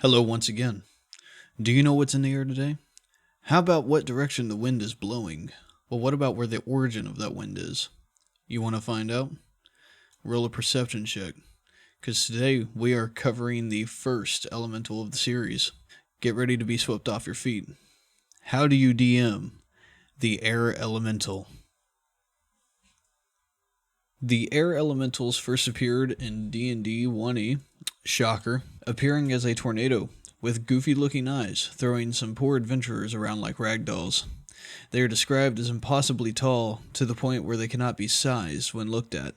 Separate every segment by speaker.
Speaker 1: Hello once again. Do you know what's in the air today? How about what direction the wind is blowing? Well, what about where the origin of that wind is? You want to find out? Roll a perception check, because today we are covering the first elemental of the series. Get ready to be swept off your feet. How do you DM the air elemental? The air elementals first appeared in D&D 1e, shocker, appearing as a tornado with goofy-looking eyes, throwing some poor adventurers around like ragdolls. They are described as impossibly tall, to the point where they cannot be sized when looked at.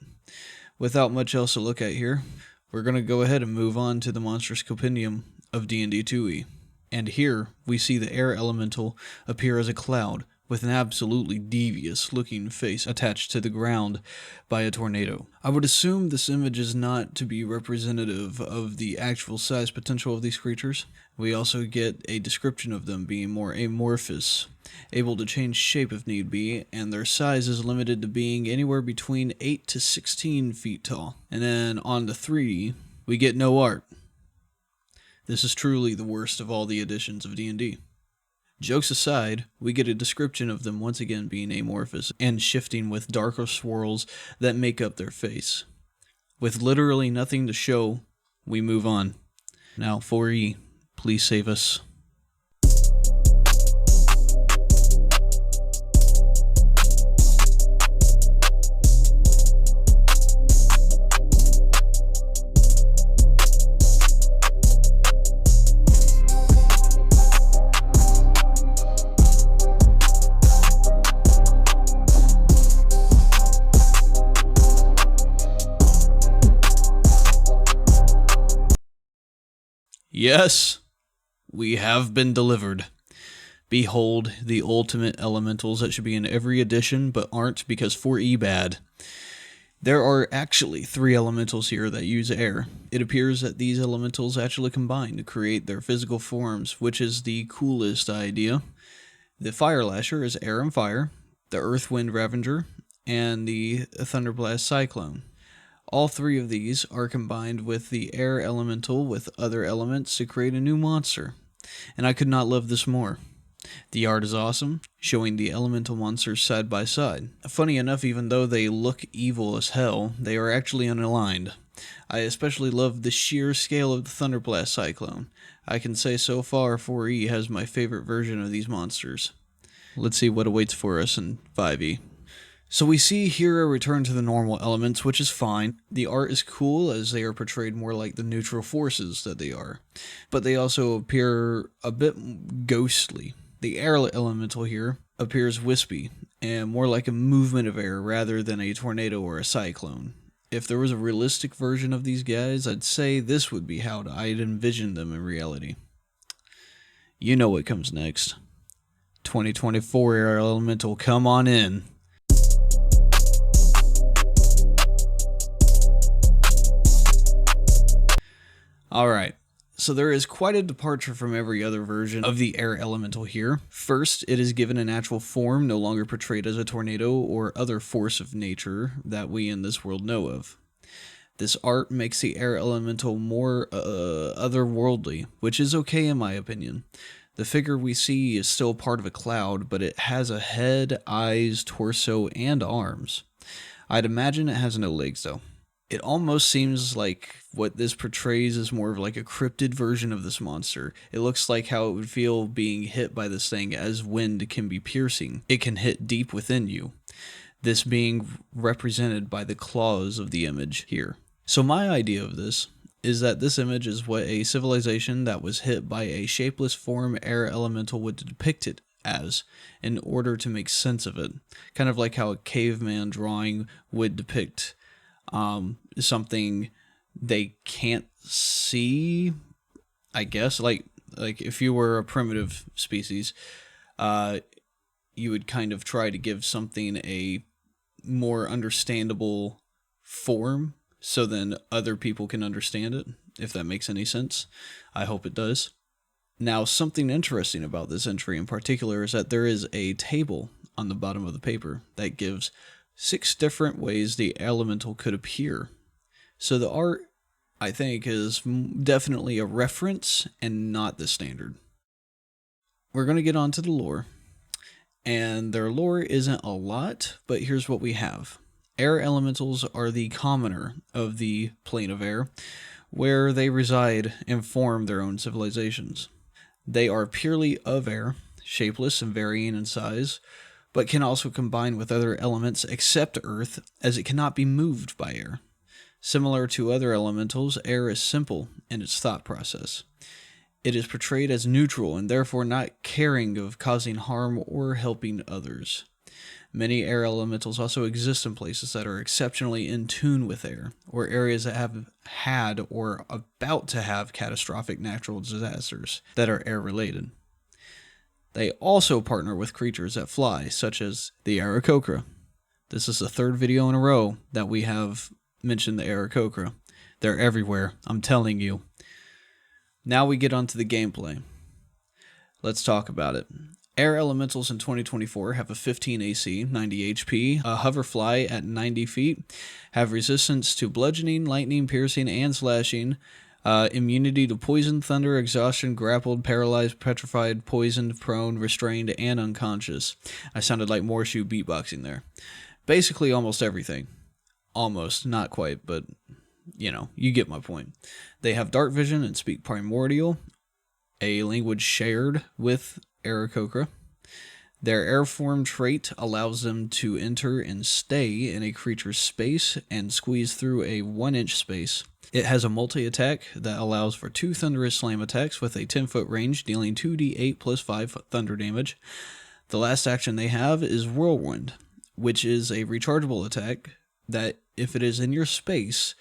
Speaker 1: Without much else to look at here, we're going to go ahead and move on to the Monstrous Compendium of D&D 2e. And here, we see the air elemental appear as a cloud, with an absolutely devious-looking face attached to the ground by a tornado. I would assume this image is not to be representative of the actual size potential of these creatures. We also get a description of them being more amorphous, able to change shape if need be, and their size is limited to being anywhere between 8 to 16 feet tall. And then on the 3, we get no art. This is truly the worst of all the editions of D&D. Jokes aside, we get a description of them once again being amorphous and shifting with darker swirls that make up their face. With literally nothing to show, we move on. Now, 4E, please save us. Yes, we have been delivered. Behold the ultimate elementals that should be in every edition but aren't because 4E bad. There are actually 3 elementals here that use air. It appears that these elementals actually combine to create their physical forms, which is the coolest idea. The Fire Lasher is air and fire, the Earth Wind Ravager, and the Thunderblast Cyclone. All 3 of these are combined with the air elemental with other elements to create a new monster, and I could not love this more. The art is awesome, showing the elemental monsters side by side. Funny enough, even though they look evil as hell, they are actually unaligned. I especially love the sheer scale of the Thunderblast Cyclone. I can say so far 4E has my favorite version of these monsters. Let's see what awaits for us in 5E. So we see here a return to the normal elements, which is fine. The art is cool as they are portrayed more like the neutral forces that they are. But they also appear a bit ghostly. The air elemental here appears wispy and more like a movement of air rather than a tornado or a cyclone. If there was a realistic version of these guys, I'd say this would be how I'd envision them in reality. You know what comes next. 2024 air elemental, come on in. Alright, so there is quite a departure from every other version of the air elemental here. First, it is given a natural form, no longer portrayed as a tornado or other force of nature that we in this world know of. This art makes the air elemental more otherworldly, which is okay in my opinion. The figure we see is still part of a cloud, but it has a head, eyes, torso, and arms. I'd imagine it has no legs though. It almost seems like what this portrays is more of like a cryptid version of this monster. It looks like how it would feel being hit by this thing, as wind can be piercing. It can hit deep within you. This being represented by the claws of the image here. So my idea of this is that this image is what a civilization that was hit by a shapeless form air elemental would depict it as, in order to make sense of it. Kind of like how a caveman drawing would depict something they can't see, I guess. Like if you were a primitive species, you would kind of try to give something a more understandable form so then other people can understand it, if that makes any sense. I hope it does. Now, something interesting about this entry in particular is that there is a table on the bottom of the paper that gives 6 different ways the elemental could appear. So the art I think is definitely a reference and not the standard. We're going to get on to the lore. And their lore isn't a lot, but here's what we have. Air elementals are the commoner of the plane of air, where they reside and form their own civilizations. They are purely of air, shapeless and varying in size, but can also combine with other elements except earth, as it cannot be moved by air. Similar to other elementals, air is simple in its thought process. It is portrayed as neutral and therefore not caring of causing harm or helping others. Many air elementals also exist in places that are exceptionally in tune with air, or areas that have had or about to have catastrophic natural disasters that are air related. They also partner with creatures that fly, such as the Aarakocra. This is the third video in a row that we have mentioned the Aarakocra. They're everywhere, I'm telling you. Now we get onto the gameplay. Let's talk about it. Air elementals in 2024 have a 15 AC, 90 HP, a hover fly at 90 feet, have resistance to bludgeoning, lightning, piercing, and slashing, immunity to poison, thunder, exhaustion, grappled, paralyzed, petrified, poisoned, prone, restrained, and unconscious. I sounded like Morshu beatboxing there. Basically almost everything. Almost, not quite, but you know, you get my point. They have dark vision and speak primordial, a language shared with Aarakocra. Their airform trait allows them to enter and stay in a creature's space and squeeze through a 1-inch space. It has a multi-attack that allows for 2 thunderous slam attacks with a 10-foot range, dealing 2d8 plus 5 thunder damage. The last action they have is Whirlwind, which is a rechargeable attack that, if it is in your space,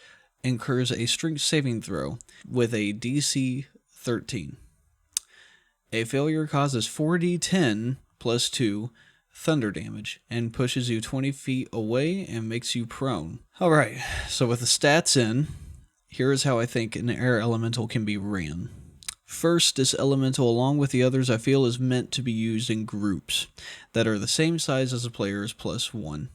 Speaker 1: incurs a strength saving throw with a DC 13. A failure causes 4d10 plus 2 thunder damage and pushes you 20 feet away and makes you prone. Alright, so with the stats in, here is how I think an air elemental can be ran. First, this elemental, along with the others, I feel is meant to be used in groups that are the same size as the players plus 1.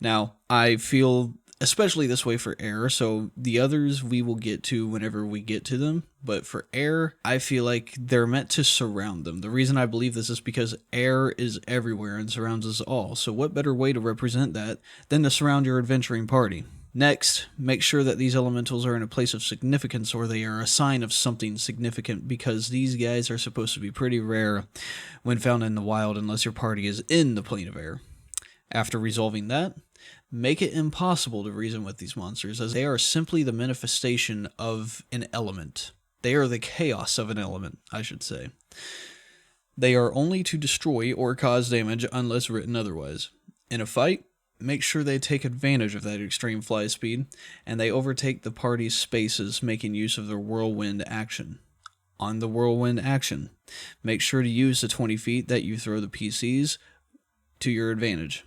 Speaker 1: Now, I feel especially this way for air, so the others we will get to whenever we get to them, but for air, I feel like they're meant to surround them. The reason I believe this is because air is everywhere and surrounds us all, so what better way to represent that than to surround your adventuring party? Next, make sure that these elementals are in a place of significance, or they are a sign of something significant, because these guys are supposed to be pretty rare when found in the wild unless your party is in the plane of air. After resolving that, make it impossible to reason with these monsters, as they are simply the manifestation of an element. They are the chaos of an element, I should say. They are only to destroy or cause damage unless written otherwise. In a fight, make sure they take advantage of that extreme fly speed, and they overtake the party's spaces, making use of their whirlwind action. On the whirlwind action, make sure to use the 20 feet that you throw the PCs to your advantage.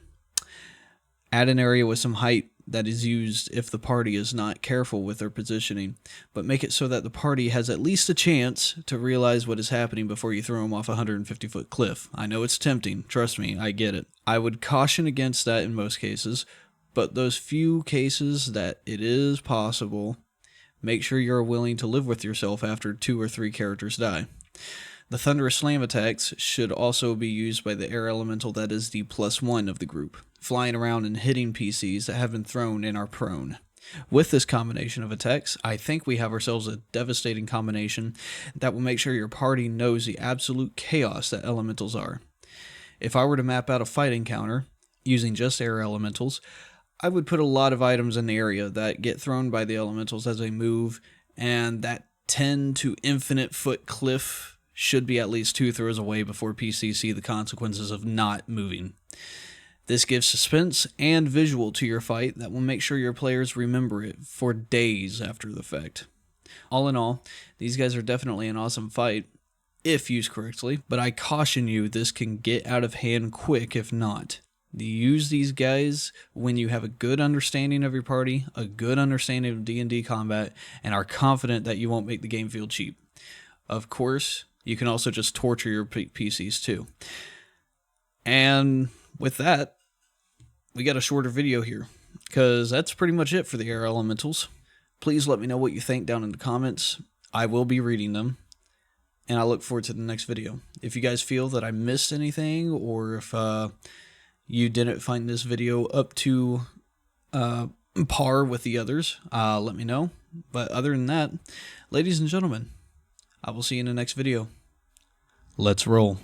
Speaker 1: Add an area with some height that is used if the party is not careful with their positioning, but make it so that the party has at least a chance to realize what is happening before you throw them off a 150-foot cliff. I know it's tempting, trust me, I get it. I would caution against that in most cases, but those few cases that it is possible, make sure you're willing to live with yourself after 2 or 3 characters die. The Thunderous Slam attacks should also be used by the air elemental that is the +1 of the group, flying around and hitting PCs that have been thrown and are prone. With this combination of attacks, I think we have ourselves a devastating combination that will make sure your party knows the absolute chaos that elementals are. If I were to map out a fight encounter using just air elementals, I would put a lot of items in the area that get thrown by the elementals as they move, and that 10 to infinite foot cliff should be at least 2 throws away before PCs see the consequences of not moving. This gives suspense and visual to your fight that will make sure your players remember it for days after the fact. All in all, these guys are definitely an awesome fight, if used correctly, but I caution you this can get out of hand quick if not. Use these guys when you have a good understanding of your party, a good understanding of D&D combat, and are confident that you won't make the game feel cheap. Of course, you can also just torture your PCs too. And with that, we got a shorter video here, because that's pretty much it for the air elementals. Please let me know what you think down in the comments. I will be reading them, and I look forward to the next video. If you guys feel that I missed anything, or if you didn't find this video up to par with the others, let me know. But other than that, ladies and gentlemen, I will see you in the next video. Let's roll.